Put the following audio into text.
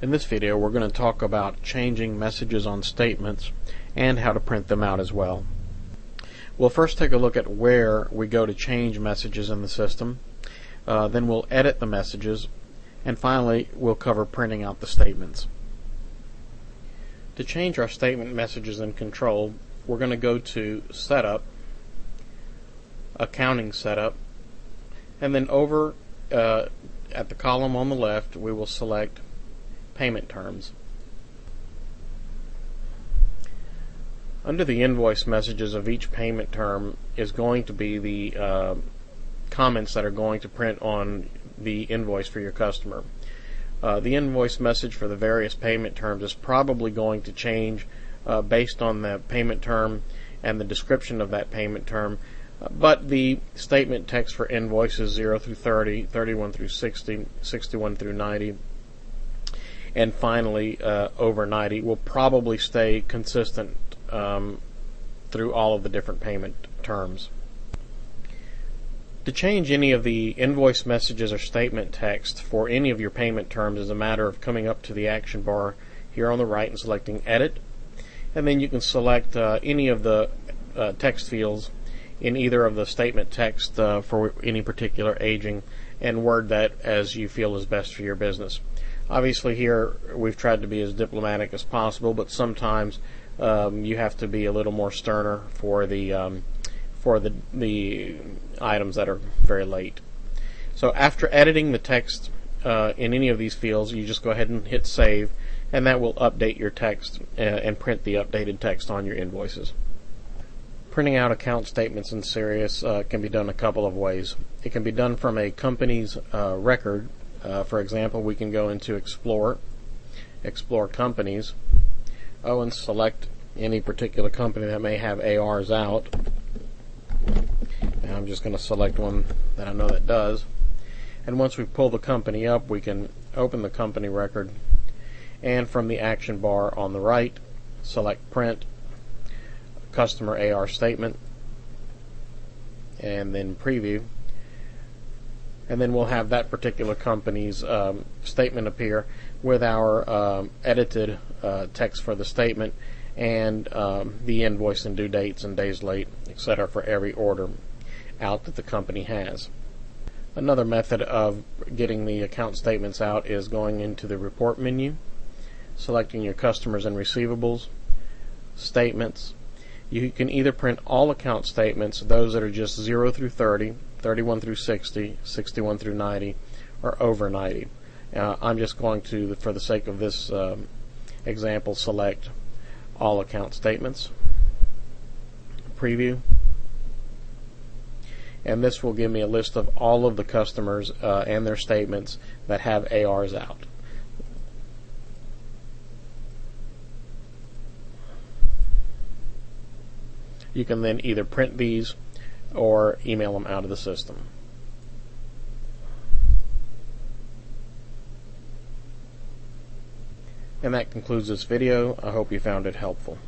In this video we're going to talk about changing messages on statements and how to print them out as well. We'll first take a look at where we go to change messages in the system, then we'll edit the messages, and finally we'll cover printing out the statements. To change our statement messages in Control, we're going to go to Setup, Accounting Setup, and then over at the column on the left we will select Payment Terms. Under the invoice messages of each payment term is going to be the comments that are going to print on the invoice for your customer. The invoice message for the various payment terms is probably going to change based on the payment term and the description of that payment term, but the statement text for invoices 0 through 30, 31 through 60, 61 through 90, and finally over 90 will probably stay consistent through all of the different payment terms. To change any of the invoice messages or statement text for any of your payment terms is a matter of coming up to the action bar here on the right and selecting Edit, and then you can select any of the text fields in either of the statement text for any particular aging and word that as you feel is best for your business. Obviously here we've tried to be as diplomatic as possible, but sometimes you have to be a little more sterner for the items that are very late. So after editing the text in any of these fields, you just go ahead and hit Save, and that will update your text and print the updated text on your invoices. Printing out account statements in Sirius can be done a couple of ways. It can be done from a company's record. For example, we can go into Explore Companies, and select any particular company that may have ARs out. And I'm just going to select one that I know that does. And once we pull the company up, we can open the company record, and from the action bar on the right, select Print Customer AR Statement, and then Preview. And then we'll have that particular company's statement appear with our edited text for the statement and the invoice and due dates and days late, etc. for every order out that the company has. Another method of getting the account statements out is going into the Report menu, selecting your customers and receivables, statements. You can either print all account statements, those that are just 0 through 30, 31 through 60, 61 through 90, or over 90. I'm just going to, for the sake of this example, select all account statements, Preview, and this will give me a list of all of the customers and their statements that have ARs out. You can then either print these or email them out of the system. And that concludes this video. I hope you found it helpful.